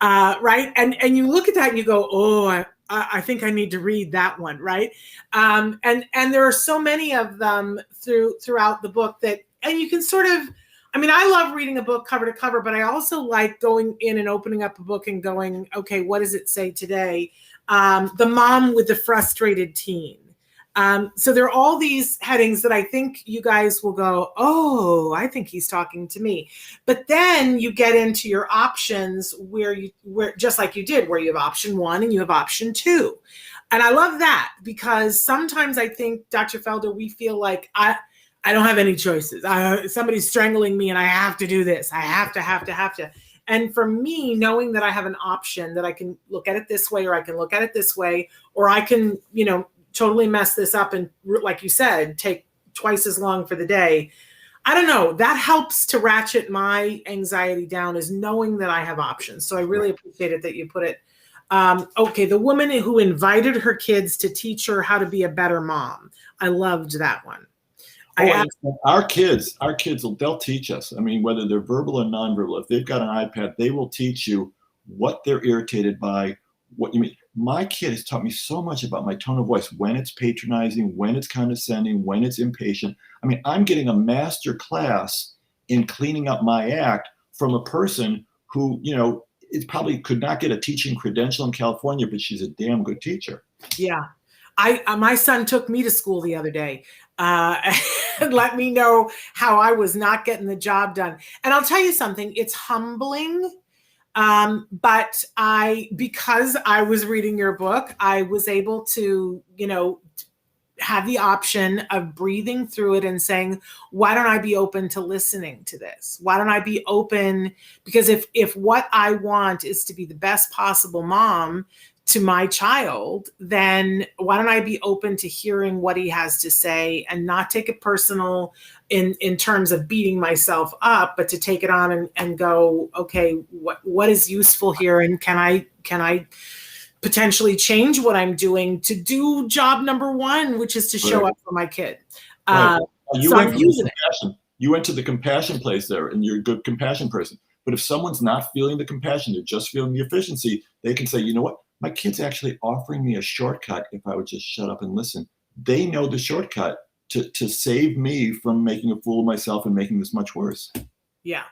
right? And you look at that and you go, oh, I think I need to read that one, right? And there are so many of them throughout the book that, and you can sort of, I mean, I love reading a book cover to cover, but I also like going in and opening up a book and going, okay, what does it say today? The mom with the frustrated teen. So there are all these headings that I think you guys will go, oh, I think he's talking to me. But then you get into your options where just like you did, where you have option 1 and you have option 2. And I love that, because sometimes I think, Dr. Felder, we feel like I don't have any choices. Somebody's strangling me and I have to do this. I have to. And for me, knowing that I have an option, that I can look at it this way, or I can look at it this way, or I can, totally mess this up and, like you said, take twice as long for the day. I don't know. That helps to ratchet my anxiety down, is knowing that I have options. So I really appreciate it that you put it. Okay, the woman who invited her kids to teach her how to be a better mom. I loved that one. Our kids, they'll teach us. I mean, whether they're verbal or nonverbal, if they've got an iPad, they will teach you what they're irritated by, what you mean. My kid has taught me so much about my tone of voice, when it's patronizing, when it's condescending, when it's impatient. I mean, I'm getting a master class in cleaning up my act from a person who, it probably could not get a teaching credential in California, but she's a damn good teacher. Yeah. My son took me to school the other day and let me know how I was not getting the job done. And I'll tell you something, it's humbling. But because I was reading your book, I was able to, have the option of breathing through it and saying, why don't I be open to listening to this? Why don't I be open? Because if what I want is to be the best possible mom to my child, then why don't I be open to hearing what he has to say and not take it personal in terms of beating myself up, but to take it on and go, okay, what is useful here? And can I potentially change what I'm doing to do job number 1, which is to show up for my kid. So I'm using it. You went to the compassion place there, and you're a good compassion person. But if someone's not feeling the compassion, they're just feeling the efficiency, they can say, you know what? My kid's actually offering me a shortcut if I would just shut up and listen. They know the shortcut to save me from making a fool of myself and making this much worse. Yeah,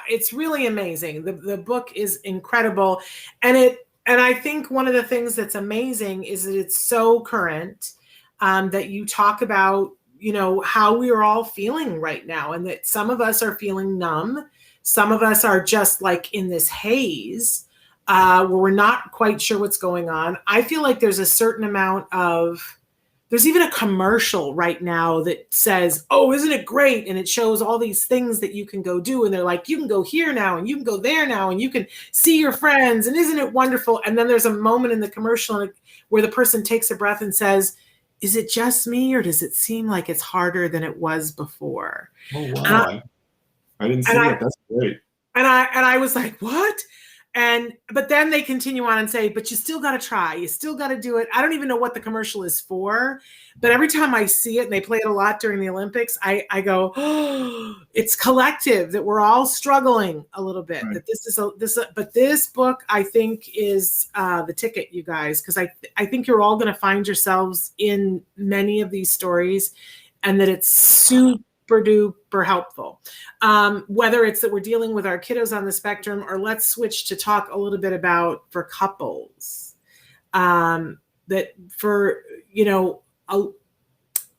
it's really amazing. The book is incredible. And I think one of the things that's amazing is that it's so current, that you talk about, how we are all feeling right now, and that some of us are feeling numb. Some of us are just like in this haze, where we're not quite sure what's going on. I feel like there's a certain amount there's even a commercial right now that says, oh, isn't it great? And it shows all these things that you can go do. And they're like, you can go here now, and you can go there now, and you can see your friends. And isn't it wonderful? And then there's a moment in the commercial where the person takes a breath and says, is it just me, or does it seem like it's harder than it was before? Oh, wow. I didn't see that. That's great. And I was like, what? But then they continue on and say, but you still got to try. You still got to do it. I don't even know what the commercial is for, but every time I see it, and they play it a lot during the Olympics, I go, oh, it's collective, that we're all struggling a little bit. Right. That but this book, I think, is the ticket, you guys, because I think you're all going to find yourselves in many of these stories, and that it's super duper helpful. Whether it's that we're dealing with our kiddos on the spectrum, or let's switch to talk a little bit about for couples, that for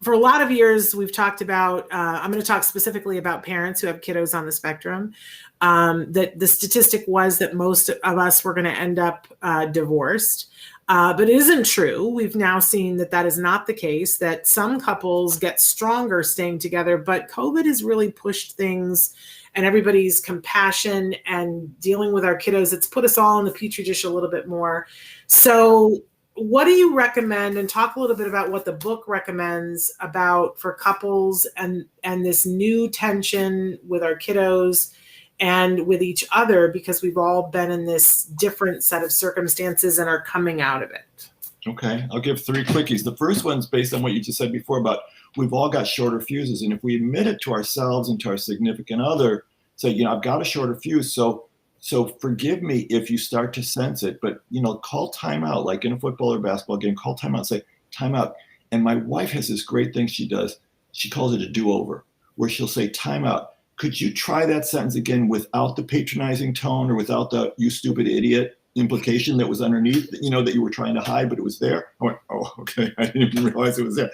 a lot of years we've talked about, I'm going to talk specifically about parents who have kiddos on the spectrum, that the statistic was that most of us were going to end up divorced. But it isn't true. We've now seen that is not the case, that some couples get stronger staying together, but COVID has really pushed things, and everybody's compassion and dealing with our kiddos. It's put us all in the petri dish a little bit more. So what do you recommend, and talk a little bit about what the book recommends about for couples and this new tension with our kiddos and with each other, because we've all been in this different set of circumstances and are coming out of it. Okay, I'll give 3 quickies. The first one's based on what you just said before about we've all got shorter fuses. And if we admit it to ourselves and to our significant other, say, I've got a shorter fuse. So So forgive me if you start to sense it, but call timeout, like in a football or basketball game, call timeout and say, timeout. And my wife has this great thing she does. She calls it a do-over, where she'll say, timeout. Could you try that sentence again without the patronizing tone or without the "you stupid idiot" implication that was underneath, that you were trying to hide, but it was there? I went, oh, okay. I didn't even realize it was there.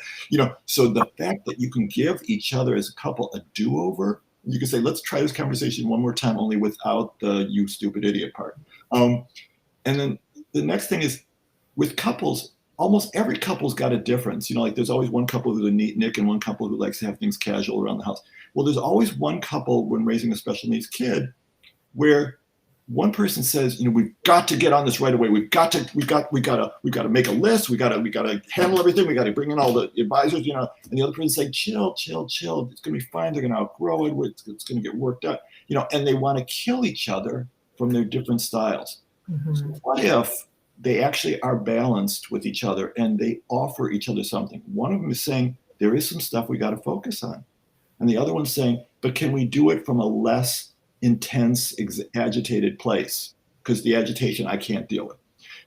So the fact that you can give each other as a couple a do-over, you can say, let's try this conversation one more time, only without the "you stupid idiot" part. And then the next thing is, with couples, almost every couple's got a difference. Like there's always one couple who's a neat Nick and one couple who likes to have things casual around the house. Well, there's always one couple when raising a special needs kid where one person says, we've got to get on this right away. We got to make a list. We got to handle everything. We got to bring in all the advisors, and the other person saying, chill. It's going to be fine. They're going to outgrow it. It's going to get worked out, and they want to kill each other from their different styles. Mm-hmm. So what if they actually are balanced with each other and they offer each other something? One of them is saying, there is some stuff we got to focus on. And the other one's saying, but can we do it from a less intense, agitated place? Because the agitation I can't deal with.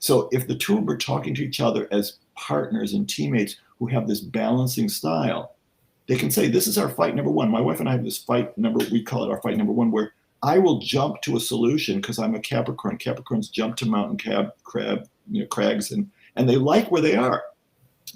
So if the two of them are talking to each other as partners and teammates who have this balancing style, they can say, this is our fight number one. My wife and I have this fight number, we call it our fight number one, where I will jump to a solution because I'm a Capricorn. Capricorns jump to mountain crags, and they like where they are.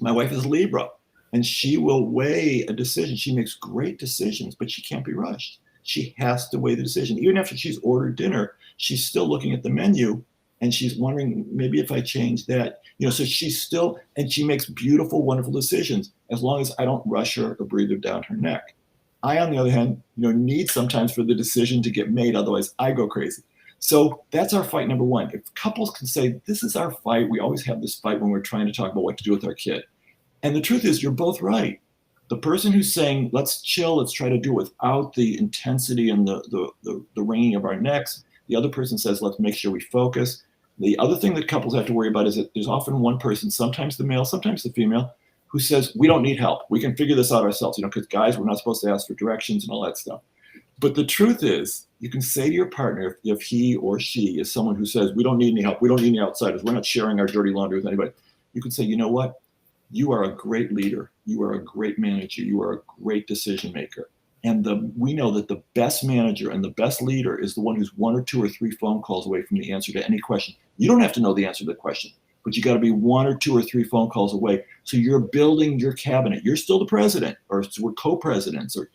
My wife is Libra, and she will weigh a decision. She makes great decisions, but she can't be rushed. She has to weigh the decision. Even after she's ordered dinner, she's still looking at the menu and she's wondering, maybe if I change that, so she's still, and she makes beautiful, wonderful decisions as long as I don't rush her or breathe her down her neck. I, on the other hand, need sometimes for the decision to get made. Otherwise I go crazy. So that's our fight number one. If couples can say, this is our fight, we always have this fight when we're trying to talk about what to do with our kid. And the truth is, you're both right. The person who's saying, let's chill, let's try to do it without the intensity and the wringing of our necks. The other person says, let's make sure we focus. The other thing that couples have to worry about is that there's often one person, sometimes the male, sometimes the female, who says, we don't need help. We can figure this out ourselves, because guys, we're not supposed to ask for directions and all that stuff. But the truth is, you can say to your partner, if he or she is someone who says, we don't need any help, we don't need any outsiders, we're not sharing our dirty laundry with anybody. You can say, you know what? You are a great leader. You are a great manager. You are a great decision maker. And we know that the best manager and the best leader is the one who's 1 or 2 or 3 phone calls away from the answer to any question. You don't have to know the answer to the question, but you got to be 1 or 2 or 3 phone calls away. So you're building your cabinet. You're still the president, or we're co-presidents, or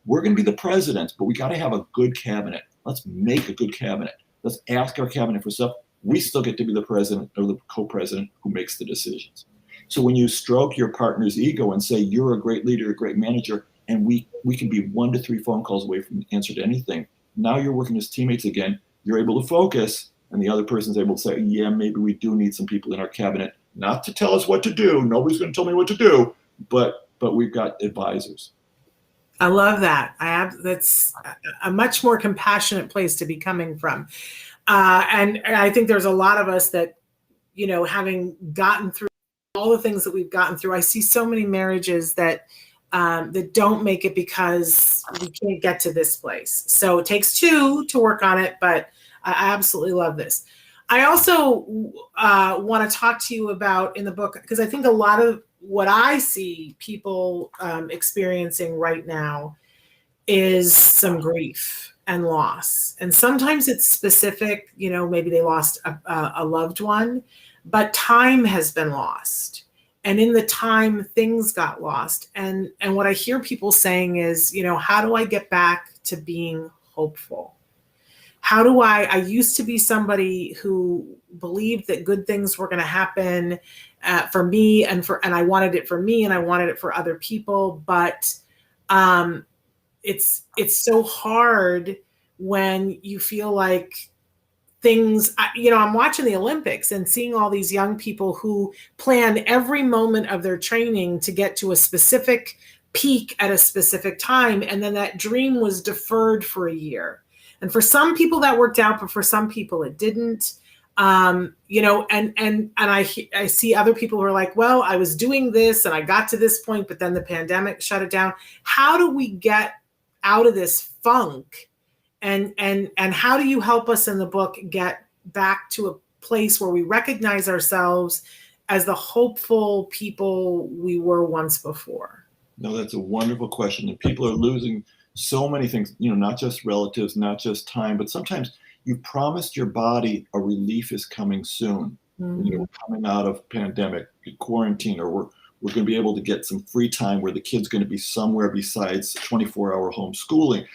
we're going to be the presidents, but we got to have a good cabinet. Let's make a good cabinet. Let's ask our cabinet for stuff. We still get to be the president or the co-president who makes the decisions. So when you stroke your partner's ego and say, you're a great leader, a great manager, and we can be 1 to 3 phone calls away from the answer to anything, now you're working as teammates again. You're able to focus, and the other person's able to say, yeah, maybe we do need some people in our cabinet, not to tell us what to do. Nobody's going to tell me what to do, but we've got advisors. I love that. That's a much more compassionate place to be coming from. And I think there's a lot of us that, having gotten through all the things that we've gotten through, I see so many marriages that don't make it because we can't get to this place. So it takes 2 to work on it, but I absolutely love this. I also want to talk to you about in the book, because I think a lot of what I see people experiencing right now is some grief and loss. And sometimes it's specific, maybe they lost a loved one, but time has been lost. And in the time, things got lost. And what I hear people saying is, how do I get back to being hopeful? How do I used to be somebody who believed that good things were going to happen for me and I wanted it for me and I wanted it for other people. But it's so hard when you feel like things, I'm watching the Olympics and seeing all these young people who plan every moment of their training to get to a specific peak at a specific time. And then that dream was deferred for a year. And for some people that worked out, but for some people it didn't. And I see other people who are like, well, I was doing this and I got to this point, but then the pandemic shut it down. How do we get out of this funk And how do you help us in the book get back to a place where we recognize ourselves as the hopeful people we were once before? No, that's a wonderful question. And people are losing so many things, not just relatives, not just time, but sometimes you've promised your body a relief is coming soon. Mm-hmm. We're coming out of pandemic, quarantine, or we're going to be able to get some free time where the kid's going to be somewhere besides 24-hour homeschooling,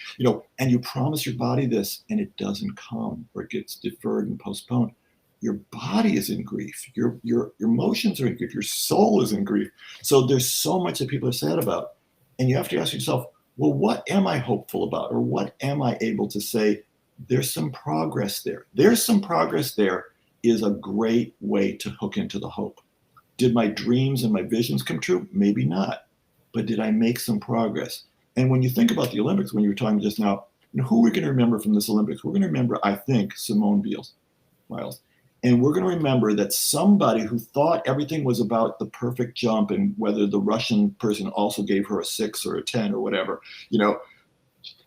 and you promise your body this and it doesn't come, or it gets deferred and postponed. Your body is in grief. Your emotions are in grief. Your soul is in grief. So there's so much that people are sad about. And you have to ask yourself, well, what am I hopeful about? Or what am I able to say, there's some progress there. There's some progress there is a great way to hook into the hope. Did my dreams and my visions come true? Maybe not. But did I make some progress? And when you think about the Olympics, when you were talking just now, who we're going to remember from this Olympics? We're going to remember, I think, Simone Biles. And we're going to remember that somebody who thought everything was about the perfect jump and whether the Russian person also gave her a 6 or a 10 or whatever,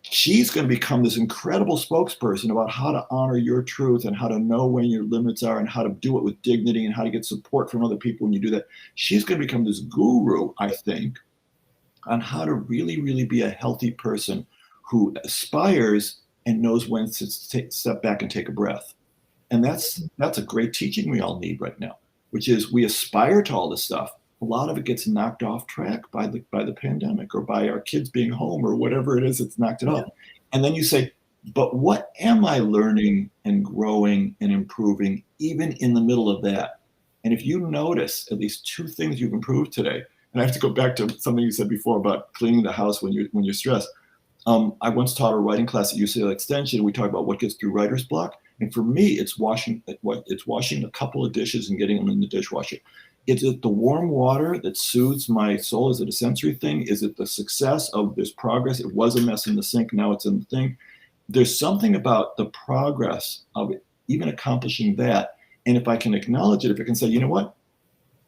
she's going to become this incredible spokesperson about how to honor your truth and how to know when your limits are and how to do it with dignity and how to get support from other people when you do that. She's going to become this guru, I think, on how to really, really be a healthy person who aspires and knows when to step back and take a breath. And that's a great teaching we all need right now, which is we aspire to all this stuff. A lot of it gets knocked off track by the pandemic or by our kids being home or whatever it is that's knocked it off. And then you say, but what am I learning and growing and improving even in the middle of that? And if you notice at least 2 things you've improved today, and I have to go back to something you said before about cleaning the house when you're stressed. I once taught a writing class at UCLA Extension. We talked about what gets through writer's block. And for me, it's washing a couple of dishes and getting them in the dishwasher. Is it the warm water that soothes my soul? Is it a sensory thing? Is it the success of this progress? It was a mess in the sink, now it's in the thing. There's something about the progress of it, even accomplishing that. And if I can acknowledge it, if I can say, you know what?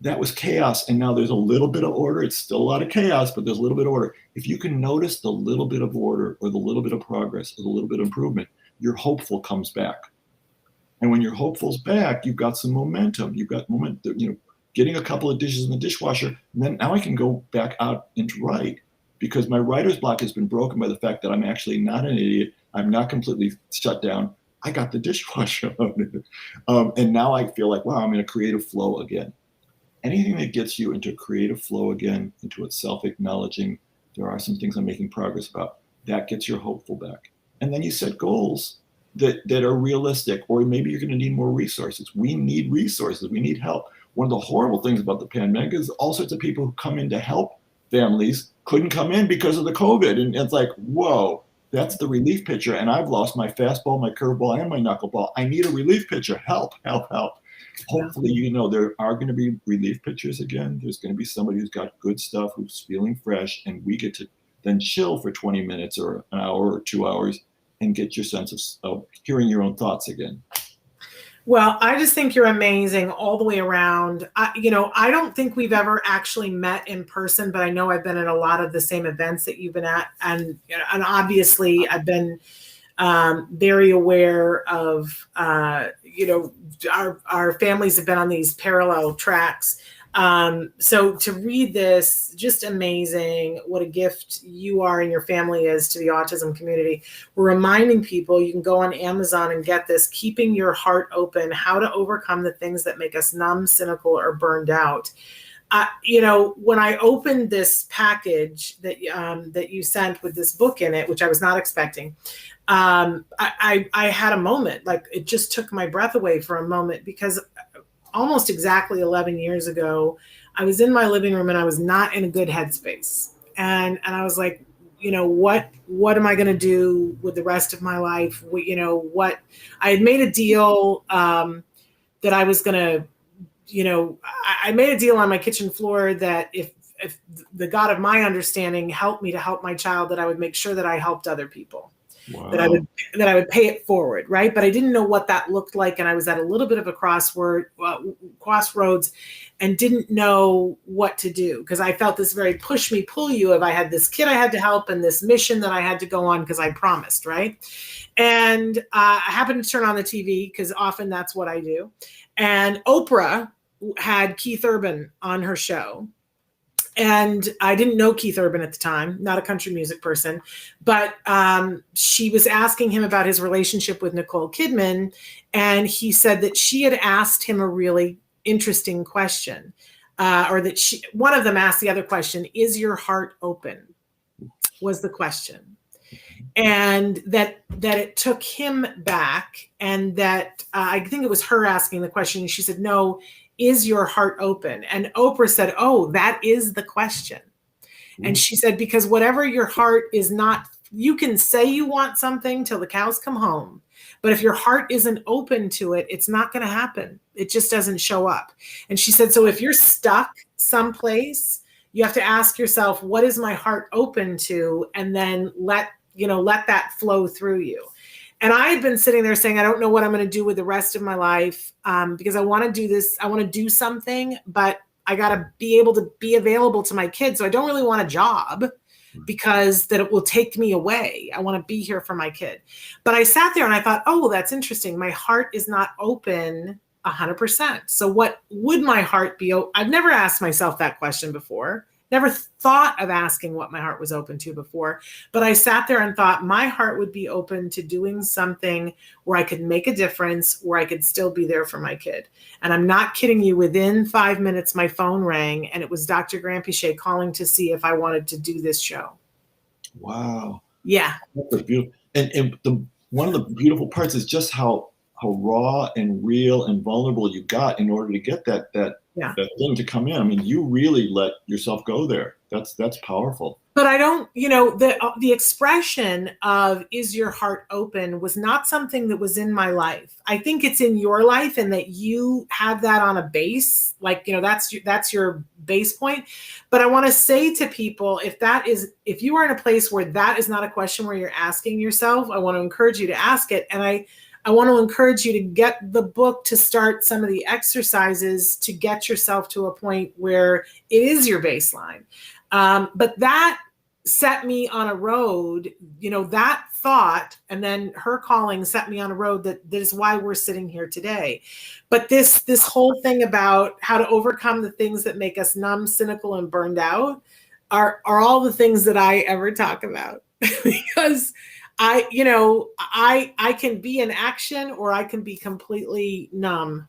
That was chaos, and now there's a little bit of order. It's still a lot of chaos, but there's a little bit of order. If you can notice the little bit of order or the little bit of progress or the little bit of improvement, your hopeful comes back. And when your hopeful's back, you've got some momentum. You've got momentum, getting a couple of dishes in the dishwasher, and then now I can go back out and write because my writer's block has been broken by the fact that I'm actually not an idiot. I'm not completely shut down. I got the dishwasher on. And now I feel like, wow, I'm in a creative flow again. Anything that gets you into a creative flow again, into a self-acknowledging, there are some things I'm making progress about, that gets your hopeful back. And then you set goals that are realistic, or maybe you're going to need more resources. We need resources. We need help. One of the horrible things about the pandemic is all sorts of people who come in to help families couldn't come in because of the COVID. And it's like, whoa, that's the relief pitcher. And I've lost my fastball, my curveball, and my knuckleball. I need a relief pitcher. Help, help, help. Hopefully, there are going to be relief pitchers again. There's going to be somebody who's got good stuff, who's feeling fresh, and we get to then chill for 20 minutes or an hour or 2 hours and get your sense of hearing your own thoughts again. Well, I just think you're amazing all the way around. I don't think we've ever actually met in person, but I know I've been at a lot of the same events that you've been at. And obviously I've been very aware of, our families have been on these parallel tracks. So to read this, just amazing. What a gift you are and your family is to the autism community. We're reminding people you can go on Amazon and get this, Keeping Your Heart Open, How to Overcome the Things That Make Us Numb, Cynical, or Burned Out. When I opened this package that you sent with this book in it, which I was not expecting, I had a moment, like it just took my breath away for a moment, because almost exactly 11 years ago, I was in my living room and I was not in a good headspace. And I was like, what am I going to do with the rest of my life? What I had made a deal that I was going to, I made a deal on my kitchen floor that if the God of my understanding helped me to help my child, that I would make sure that I helped other people. that I Wow. would pay it forward, right? But I didn't know what that looked like, and I was at a little bit of a crossroads, and didn't know what to do, because I felt this very push me pull you of I had this kid I had to help and this mission that I had to go on because I promised, right? And I happened to turn on the TV because often that's what I do, and Oprah had Keith Urban on her show. And I didn't know Keith Urban at the time, not a country music person, but she was asking him about his relationship with Nicole Kidman. And he said that she had asked him a really interesting question, or that one of them asked the other question, "Is your heart open?" was the question. And that it took him back, and that I think it was her asking the question. And she said, "No, is your heart open?" And Oprah said, "Oh, that is the question." And she said, because whatever your heart is not, you can say you want something till the cows come home, but if your heart isn't open to it, it's not going to happen. It just doesn't show up. And she said, so if you're stuck someplace, you have to ask yourself, what is my heart open to? And then let that flow through you. And I had been sitting there saying, I don't know what I'm going to do with the rest of my life, because I want to do this. I want to do something, but I got to be able to be available to my kids. So I don't really want a job, because that it will take me away. I want to be here for my kid. But I sat there and I thought, oh, well, that's interesting. My heart is not open 100%. So what would my heart be? I've never asked myself that question before. Never thought of asking what my heart was open to before, but I sat there and thought my heart would be open to doing something where I could make a difference, where I could still be there for my kid. And I'm not kidding you, within 5 minutes, my phone rang, and it was Dr. Granpeesheh calling to see if I wanted to do this show. Wow. Yeah. That's beautiful. And one of the beautiful parts is just how raw and real and vulnerable you got in order to get that thing to come in. I mean, you really let yourself go there. That's powerful. But I don't, the expression of "is your heart open" was not something that was in my life. I think it's in your life, and that you have that on a base, like, that's your base point. But I want to say to people, if you are in a place where that is not a question where you're asking yourself, I want to encourage you to ask it. And I want to encourage you to get the book, to start some of the exercises to get yourself to a point where it is your baseline. But that set me on a road, that thought, and then her calling set me on a road that is why we're sitting here today. But this whole thing about how to overcome the things that make us numb, cynical, and burned out are all the things that I ever talk about. Because I can be in action, or I can be completely numb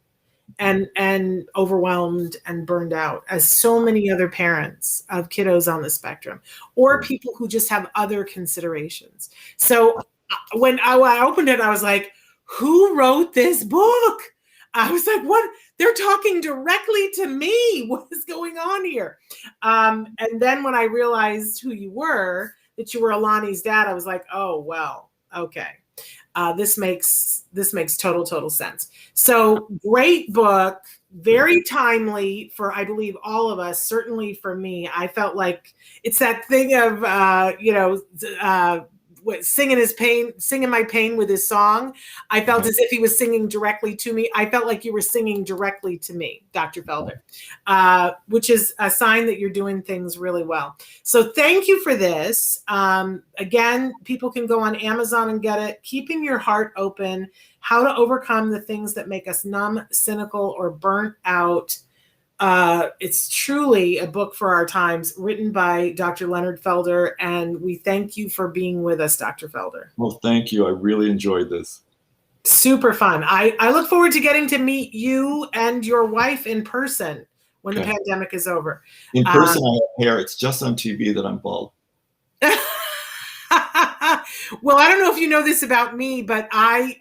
and overwhelmed and burned out, as so many other parents of kiddos on the spectrum, or people who just have other considerations. So when I opened it, I was like, who wrote this book? I was like, what? They're talking directly to me. What is going on here? And then when I realized who you were, that you were Alani's dad, I was like, oh, well, okay. This makes total sense. So great book, very timely for, I believe, all of us. Certainly for me, I felt like it's that thing of, singing my pain with his song. I felt as if he was singing directly to me. I felt like you were singing directly to me, Dr. Felder, which is a sign that you're doing things really well. So thank you for this. Again, people can go on Amazon and get it. Keeping Your Heart Open: How to Overcome the Things That Make Us Numb, Cynical, or Burnt Out. It's truly a book for our times, written by Dr. Leonard Felder, and we thank you for being with us, Dr. Felder. Well, thank you. I really enjoyed this. Super fun. I look forward to getting to meet you and your wife in person when the pandemic is over. In person, I have hair. It's just on TV that I'm bald. Well, I don't know if you know this about me, but I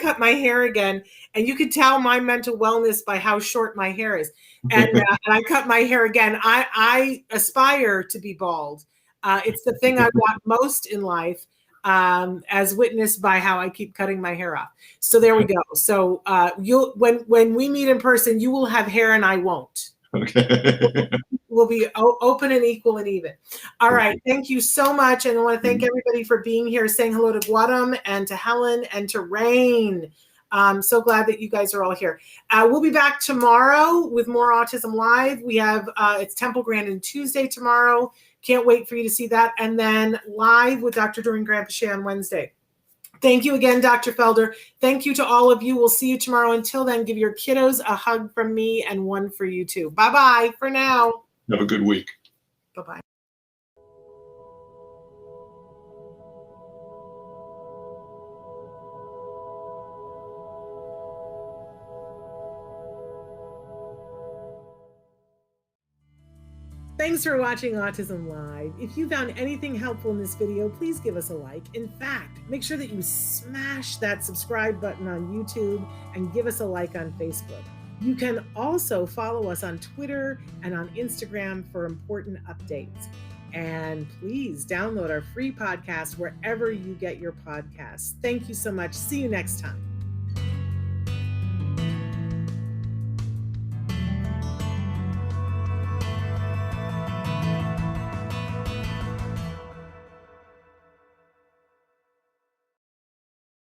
cut my hair again, and you could tell my mental wellness by how short my hair is. And I cut my hair again. I aspire to be bald. It's the thing I want most in life, as witnessed by how I keep cutting my hair off. So there we go. So when we meet in person, you will have hair and I won't. Okay. We'll be open and equal and even. All right. Thank you so much. And I want to thank everybody for being here, saying hello to Guadam and to Helen and to Rain. I'm so glad that you guys are all here. We'll be back tomorrow with more Autism Live. We have, it's Temple Grandin Tuesday tomorrow. Can't wait for you to see that. And then live with Dr. Doreen Grandpichet on Wednesday. Thank you again, Dr. Felder. Thank you to all of you. We'll see you tomorrow. Until then, give your kiddos a hug from me and one for you too. Bye-bye for now. Have a good week. Bye-bye. Thanks for watching Autism Live. If you found anything helpful in this video, please give us a like. In fact, make sure that you smash that subscribe button on YouTube and give us a like on Facebook. You can also follow us on Twitter and on Instagram for important updates. And please download our free podcast wherever you get your podcasts. Thank you so much. See you next time.